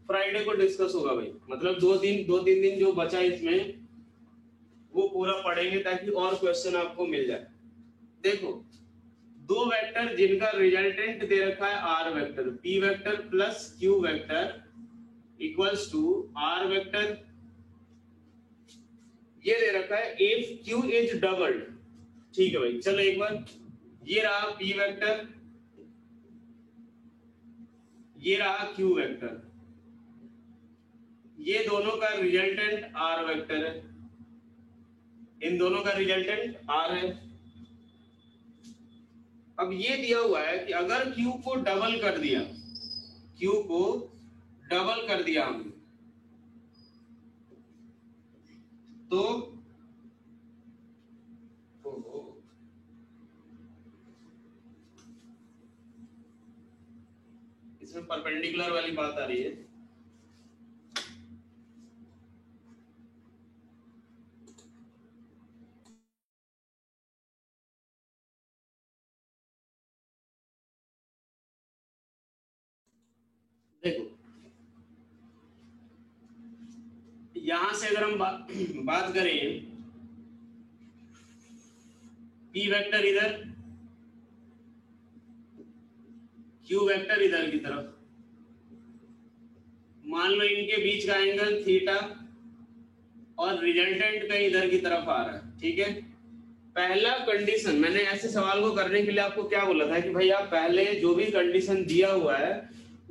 A: फ्राइडे को डिस्कस होगा भाई, मतलब दो तीन दिन जो बचा इसमें वो पूरा पढ़ेंगे ताकि और क्वेश्चन आपको मिल जाए। देखो दो वेक्टर जिनका रिजल्टेंट दे रखा है r vector, p vector plus q vector equals to r vector, ये दे रखा है if q इज डबल्ड, ठीक है भाई। चलो एक बार ये रहा p वेक्टर, ये रहा q वेक्टर, ये दोनों का रिजल्टेंट r वेक्टर है, इन दोनों का रिजल्टेंट r है। अब ये दिया हुआ है कि अगर q को डबल कर दिया, q को डबल कर दिया हमने तो इसमें परपेंडिकुलर वाली बात आ रही है, देखो यहां से अगर हम बात करें p वेक्टर इधर, q वेक्टर इधर की तरफ, मान लो इनके बीच का एंगल थीटा और रिजल्टेंट का इधर की तरफ आ रहा है, ठीक है। पहला कंडीशन मैंने ऐसे सवाल को करने के लिए आपको क्या बोला था कि भाई आप पहले जो भी कंडीशन दिया हुआ है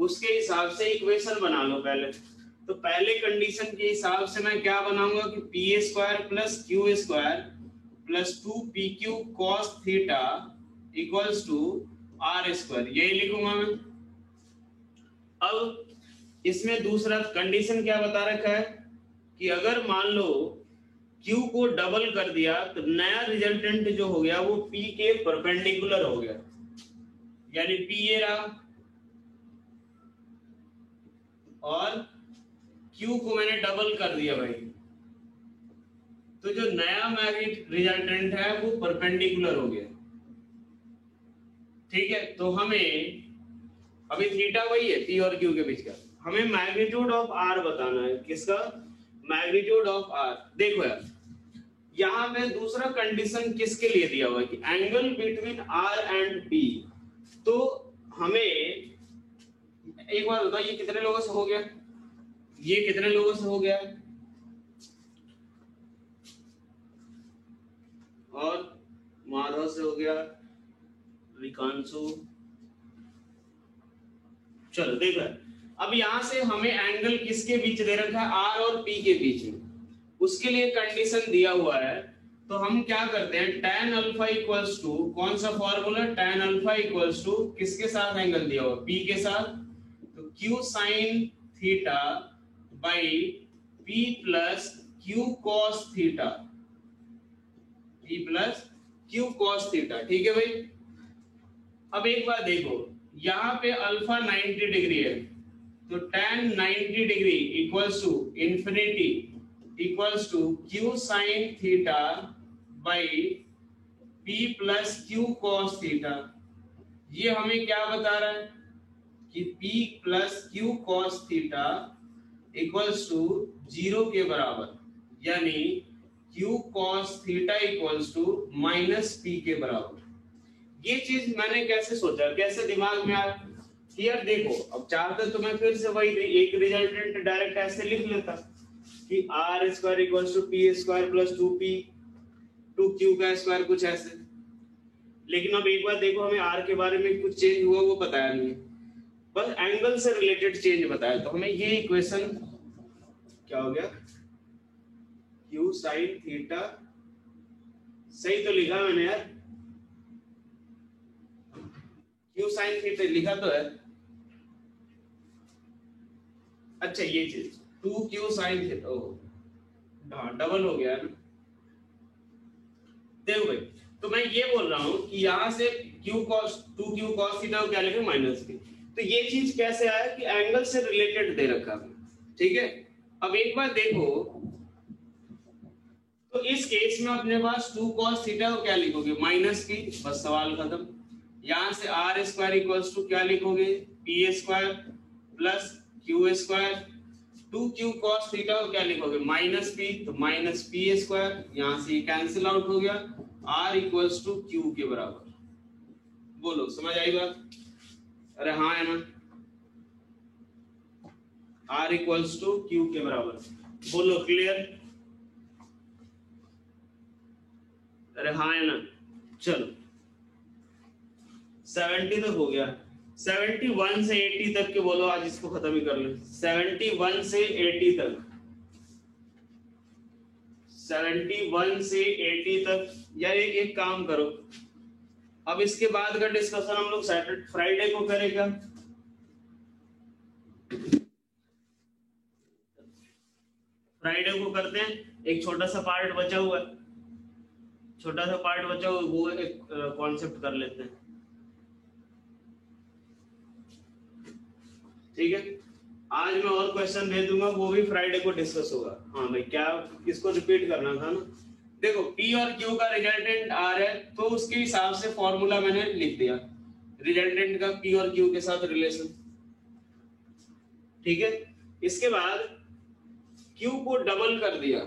A: उसके हिसाब से इक्वेशन बना लो पहले, तो पहले कंडीशन के हिसाब से मैं क्या बनाऊंगा कि P square plus Q square plus 2pq cos theta equals to R square, यही लिखूंगा मैं। अब इसमें दूसरा कंडीशन क्या बता रखा है कि अगर मान लो q को डबल कर दिया तो नया रिजल्टेंट जो हो गया वो p के परपेंडिकुलर हो गया, यानी p ये रहा और q को मैंने डबल कर दिया भाई, तो जो नया मैग्नेट रिजल्टेंट है वो परपेंडिकुलर हो गया, ठीक है। तो हमें अभी थीटा वही है p और q के बीच का, हमें मैग्नीट्यूड ऑफ आर बताना है। किसका? Magnitude of R. देखो यार, यहाँ पे दूसरा कंडीशन किसके लिए दिया हुआ है कि angle between R and B. तो हमें एक बात बताओ, ये कितने लोगों से हो गया? ये कितने लोगों से हो गया? और माधव से हो गया, विकांशु। चलो देखो, अब यहां से हमें एंगल किसके बीच दे रखा है? आर और पी के बीच में। उसके लिए कंडीशन दिया हुआ है, तो हम क्या करते हैं, tan अल्फा इक्वल्स टू, कौन सा formula? tan alpha equals to किसके साथ एंगल दिया हुआ? p के साथ। तो q sin theta by p plus q cos theta, p plus q cos theta. ठीक है भाई। अब एक बार देखो, यहाँ पे अल्फा 90 डिग्री है, तो tan 90 degree equals to infinity equals to q sin theta by p plus q cos theta. ये हमें क्या बता रहा है कि p plus q cos theta equals to 0 के बराबर, यानी q cos theta equals to minus p के बराबर। ये चीज मैंने कैसे सोचा, कैसे दिमाग में आया कि यार देखो, अब चाहते तो मैं फिर से वही एक रिजल्टेंट डायरेक्ट ऐसे लिख लेता कि R square equals to P square plus 2p 2q का स्क्वायर, कुछ ऐसे। लेकिन अब एक बार देखो, हमें आर के बारे में कुछ चेंज हुआ वो बताया नहीं है, बस एंगल से रिलेटेड चेंज बताया। तो हमें ये इक्वेशन क्या हो गया, q sin थीटा, सही तो लिखा मैंने यार, q sin थीटा लिखा तो है। अच्छा ये चीज 2q sin थीटा, हाँ डबल हो गया ना। देखो भाई, तो मैं ये बोल रहा हूँ कि यहाँ से q cos 2q cos theta को क्या लिखे? Minus p। तो ये चीज कैसे आया कि एंगल से रिलेटेड दे रखा है, ठीक है। अब एक बार देखो, तो इस केस में अपने पास 2 cos थीटा को क्या लिखोगे? माइनस p, बस सवाल खत्म। यहाँ से आर स्क्वायर इक्वल्स टू क्या लिखोगे? P square plus Q square. 2q cos theta को क्या लिखोगे? माइनस p, तो माइनस पी स्क्वायर, यहाँ से कैंसिल आउट हो गया, r इक्वल्स टू q के बराबर। बोलो समझ आई बात? अरे हाँ है ना, r इक्वल्स टू q के बराबर। बोलो क्लियर? अरे हाँ है ना। चलो 70 तक हो गया, 71 से 80 तक के बोलो, आज इसको खत्म ही कर ले। 71 से 80 तक, 71 से 80 तक। यार एक काम करो, अब इसके बाद का डिस्कशन हम लोग सैटरडे फ्राइडे को करेगा। फ्राइडे को करते हैं, एक छोटा सा पार्ट बचा हुआ है, छोटा सा पार्ट बचा हुआ, वो एक कॉन्सेप्ट कर लेते हैं, ठीक है। आज मैं और क्वेश्चन भेज दूंगा, वो भी फ्राइडे को डिस्कस होगा। हाँ भाई, क्या इसको रिपीट करना था ना। देखो P और Q का रिजल्टेंट R है, तो उसके हिसाब से फॉर्मूला मैंने लिख दिया, रिजल्टेंट का P और Q के साथ रिलेशन, ठीक है। इसके बाद Q को डबल कर दिया,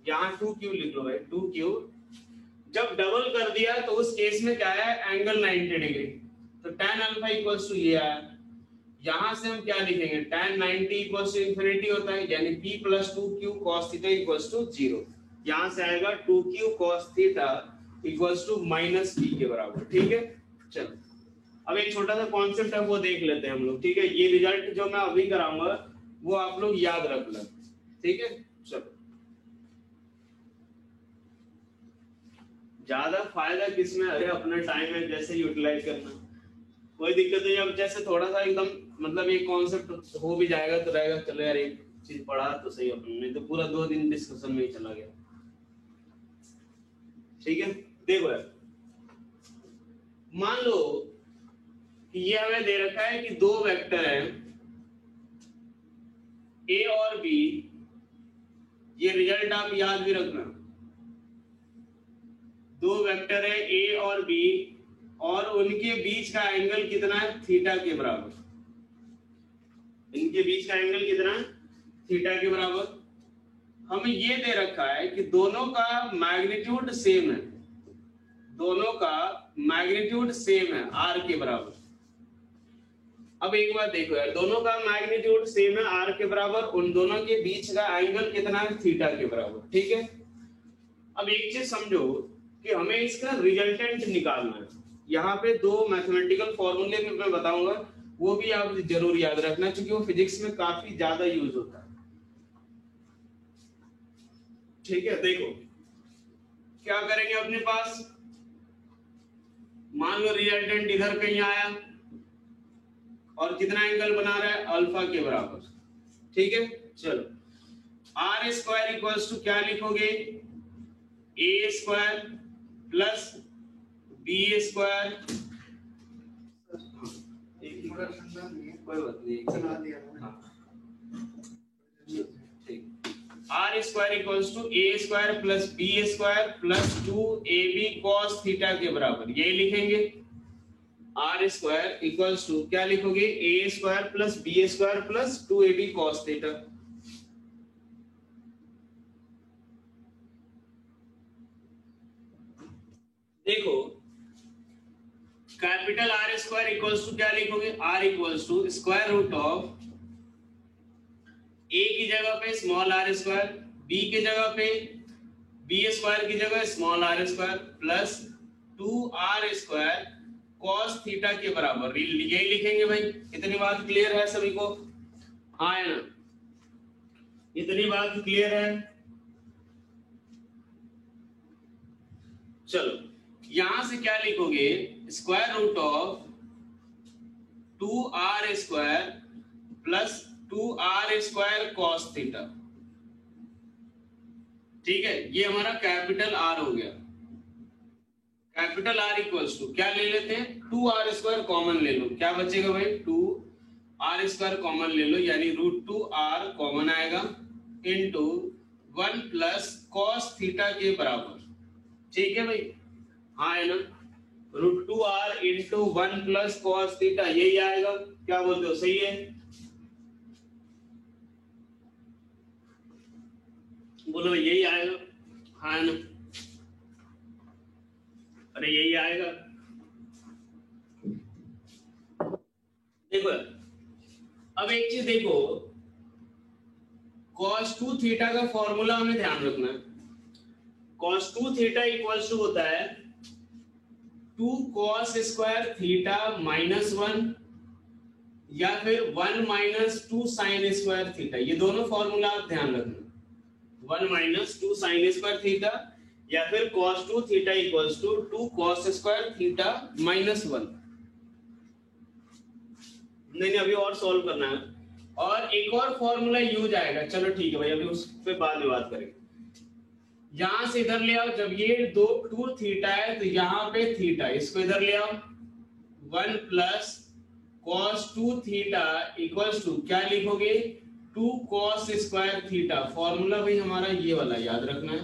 A: यहाँ 2Q लिख लो भाई, 2Q जब डबल कर दिया तो उस केस में क्या है, एंगल 90 डिग्री। तो tan अल्फा इक्वल्स टू ये आया, यहां से हम क्या लिखेंगे, tan 90 इक्वल्स टू इंफिनिटी होता है, यानी p plus 2q cos theta equals to 0। यहां से आएगा 2q cos theta equals to minus p के बराबर, ठीक है। चलो अब एक छोटा सा कॉन्सेप्ट है, वो देख लेते हैं हम लोग, ठीक है। ये रिजल्ट जो मैं अभी कराऊंगा वो आप लोग याद रख लें, ठीक है। चलो, ज्यादा फायदा किसमें? अरे अपना टाइम है जैसे यूटिलाइज करना, कोई दिक्कत नहीं। अब जैसे थोड़ा सा एकदम मतलब एक कॉन्सेप्ट हो भी जाएगा तो रहेगा, चलो यार एक चीज पढ़ा तो सही अपन, नहीं तो पूरा 2 दिन डिस्कशन में ही चला गया, ठीक है। देखो यार, मान लो कि ये हमें दे रखा है कि 2 वेक्टर हैं A और B, ये रिजल्ट आप याद भी रखना। 2 वेक्टर है A और B, और उनके बीच का एंगल कितना है? थीटा के बराबर। इनके बीच का एंगल कितना है, थीटा के बराबर। हमें ये दे रखा है कि दोनों का मैग्नीट्यूड सेम है, दोनों का मैग्नीट्यूड सेम है आर के बराबर। अब एक बात देखो यार, दोनों का मैग्नीट्यूड सेम है आर के बराबर, उन दोनों के बीच का एंगल कितना है, थीटा के बराबर, ठीक है। अब एक चीज समझो कि हमें इसका रिजल्टेंट निकालना है। यहाँ पे दो मैथमेटिकल फॉर्मूले में मैं बताऊंगा, वो भी आप जरूर याद रखना क्योंकि वो फिजिक्स में काफी ज्यादा यूज होता है, ठीक है। देखो क्या करेंगे, अपने पास मान लो रिजल्टेंट इधर कहीं आया और कितना एंगल बना रहा है, अल्फा के बराबर, ठीक है। चलो आर स्क्वायर इक्वल्स टू क्या लिखोगे, A square plus B square, कोई बात नहीं, R square equals to A square plus B square plus 2ab cos theta के बराबर, यही लिखेंगे। आर स्क्वायर इक्वल्स टू क्या लिखोगे, A square plus B square plus 2ab cos थीटा। देखो capital R square equals to क्या लिखोगे, R equals to square root of A की जगह पे स्मॉल आर स्क्वायर, बी की जगह पे बी स्क्वायर की जगह small R square plus 2r square cos theta के बराबर, यही लिखेंगे भाई। इतनी बात क्लियर है सभी को, हाँ है ना, इतनी बात क्लियर है। चलो यहां से क्या लिखोगे, square root of 2r square plus 2r square cos theta, ठीक है। ये हमारा कैपिटल आर हो गया। कैपिटल आर इक्वल्स टू क्या ले लेते हैं, 2r स्क्वायर कॉमन ले लो, क्या बचेगा भाई, 2r स्क्वायर कॉमन ले लो, यानी √2r कॉमन आएगा इनटू 1 प्लस cos थीटा के बराबर, ठीक है भाई, हाँ है ना, √2r into 1 plus cos theta, यही आएगा। क्या बोलते हो, सही है, बोलो यही आएगा, हाँ है ना, अरे यही आएगा। देखो अब एक चीज देखो, cos 2 थीटा का फॉर्मूला हमें ध्यान रखना है। cos 2 थीटा इक्वल्स टू होता है 2 cos स्क्वायर थीटा -1 या फिर 1 माइनस 2 साइन स्क्वायर थीटा, ये दोनों फॉर्मूला आप ध्यान रखना, 1 माइनस 2 साइन स्क्वायर थीटा या फिर cos 2 theta equals to 2 cos square theta -1। नहीं अभी और सॉल्व करना है, और एक और फॉर्मूला यूज आएगा, चलो ठीक है भाई, अभी उस पे बाद में बात करेंगे। यहां से इधर ले आओ, जब ये 2 थीटा है तो यहाँ पे थीटा, इसको इधर ले आओ, 1 plus cos 2 theta equals to क्या लिखोगे, 2 cos स्क्वायर थीटा। फॉर्मूला भाई हमारा ये वाला याद रखना है,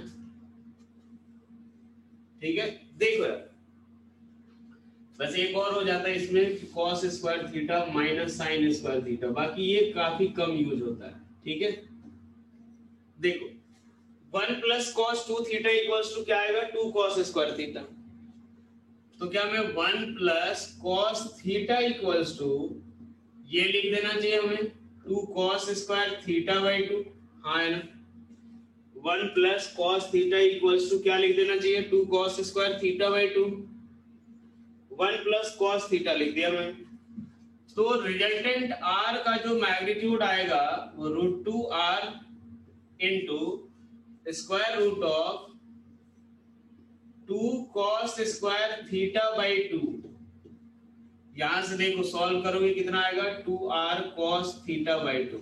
A: ठीक है। देखो यार बस एक और हो जाता है इसमें, cos square theta minus sine square theta, बाकी ये काफी कम यूज होता है, ठीक है। देखो 1 plus cos 2 theta equals to क्या आएगा, 2 cos स्क्वायर थीटा। तो क्या मैं 1 plus cos theta equals to ये लिख देना चाहिए हमें, 2 cos स्क्वायर थीटा बाई 2, हाँ है ना। 1 plus cos theta equals to क्या लिख देना चाहिए, 2 cos square theta by 2, 1 plus cos theta लिख दिया मैं। तो रिजल्टेंट r का जो मैग्नीट्यूड आएगा वो √2r into square root of 2 cos square theta by 2। यहां से देखो सॉल्व करोगे कितना आएगा, 2r cos थीटा बाई 2।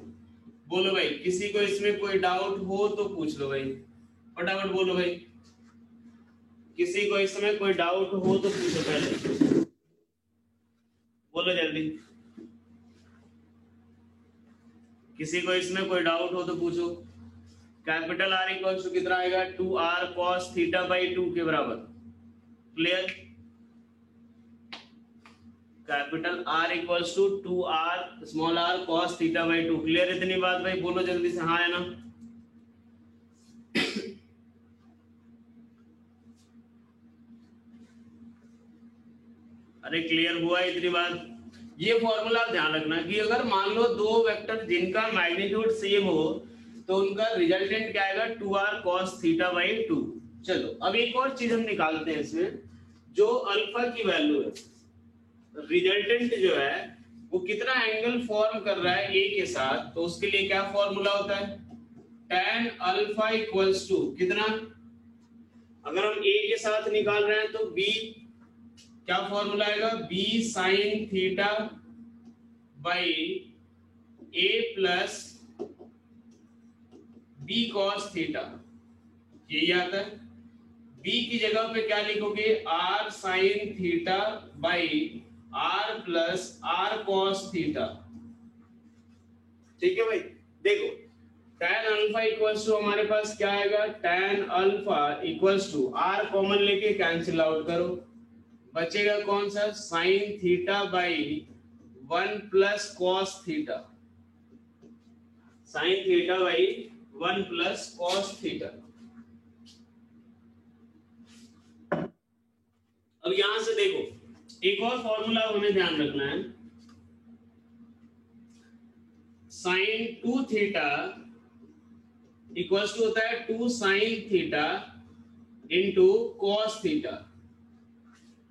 A: बोलो भाई किसी को इसमें कोई डाउट हो तो पूछ लो भाई, फटाफट बोलो भाई, किसी को इसमें कोई डाउट हो तो पूछो पहले, बोलो जल्दी, किसी को इसमें कोई डाउट हो तो पूछो। कैपिटल आर इक्वल्स टू कितना आएगा, 2r cos थीटा बाई 2 के बराबर, clear. Capital R equals to 2R small r cos theta by 2। Clear इतनी बात भाई? बोलो जल्दी से हाँ है ना? अरे क्लियर हुआ इतनी बात? ये फॉर्मूला आप ध्यान रखना कि अगर मान लो दो वेक्टर जिनका मैग्नीट्यूड सेम हो तो उनका रिजल्टेंट क्या आएगा? 2r cos theta by 2। चलो अब एक और चीज हम निकालते हैं इसमें, जो अल्फा की वैल्यू है, रिजल्टेंट जो है वो कितना एंगल फॉर्म कर रहा है ए के साथ, तो उसके लिए क्या फॉर्मूला होता है? tan अल्फा इक्वल्स टू कितना? अगर हम ए के साथ निकाल रहे हैं तो b क्या फॉर्मूला आएगा? b sin theta by a plus b cos theta, यही आता है। b की जगह पे क्या लिखोगे? r sin theta by r plus r cos theta. ठीक है भाई, देखो tan अल्फा इक्वल्स टू हमारे पास क्या आएगा? tan alpha equals to r common लेके कैंसिल आउट करो, बचेगा कौन सा? sin theta by 1 plus cos theta, sin theta by 1 plus cos theta. अब यहां से देखो एक और फॉर्मूला हमें ध्यान रखना है, sin 2 थीटा इक्वल्स टू होता है 2 sin theta into cos theta.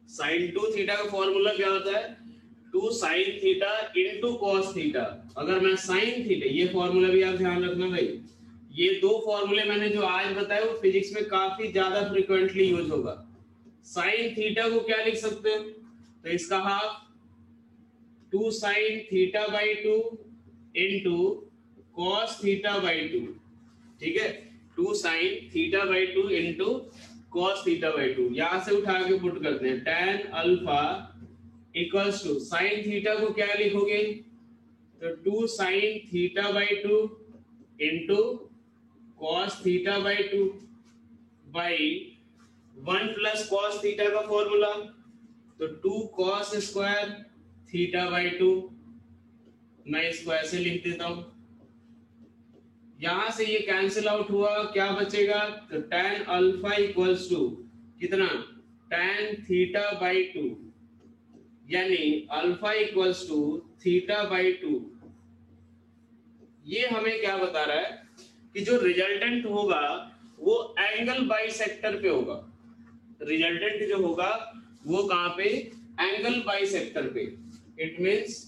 A: sin 2 theta का फॉर्मूला क्या होता है? 2 sin theta into cos theta. अगर मैं sin थीटा, ये फॉर्मूला भी आप ध्यान रखना भाई, ये दो फॉर्मूले मैंने जो आज बताए वो फिजिक्स में काफी ज्यादा फ्रीक्वेंटली यूज होगा। sin थीटा को क्या लिख सकते हैं? तो इसका half 2 sin theta by 2 into cos theta by 2। ठीक है, 2 sin theta by 2 into cos theta by 2। यहां से उठा के पुट करते हैं, tan alpha equals to sin theta को क्या लिखोगे? तो 2 sin theta by 2 into cos theta by 2 by 1 plus cos theta का फॉर्मूला, तो 2 cos स्क्वायर थीटा बाई 2। मैं इसको ऐसे लिख देता हूं, यहां से ये कैंसिल आउट हुआ, क्या बचेगा? तो tan अल्फा इक्वल्स टू कितना? tan थीटा बाई 2, यानी alpha equals to theta by 2। ये हमें क्या बता रहा है कि जो रिजल्टेंट होगा वो एंगल बाइसेक्टर पे होगा। रिजल्टेंट जो होगा वो कहां पे? एंगल बाइसेक्टर पे। It means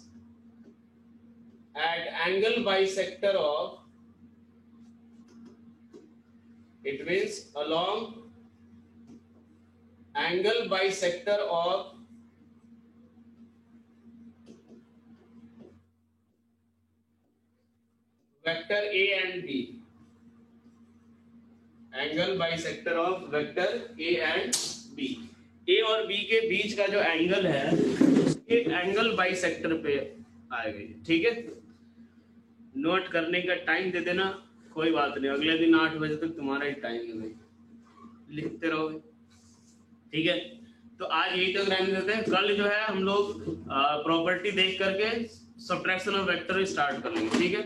A: at angle bisector of, it means along angle bisector of vector A and B, angle bisector of vector A and B। A और B के बीच का जो एंगल है उसके एंगल बाइसेक्टर पे आएगा। ठीक है, नोट करने का टाइम दे देना, कोई बात नहीं, अगले दिन 8 बजे तक तुम्हारा ही टाइम है भाई, लिखते रहोगे। ठीक है, तो आज यही तक रहने देते हैं। कल जो है हम लोग प्रॉपर्टी देख करके सब्ट्रैक्शन ऑफ वेक्टर स्टार्ट कर लेंगे। ठीक है,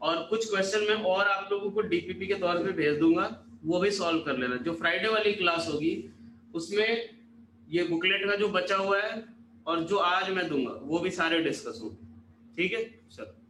A: और कुछ क्वेश्चन मैं और आप लोगों को डीपीपी के तौर पे भेज दूंगा, वो भी सॉल्व कर लेना। जो फ्राइडे वाली क्लास होगी उसमें ये बुकलेट का जो बचा हुआ है और जो आज मैं दूंगा वो भी सारे डिस्कस होंगे। ठीक है, चलो।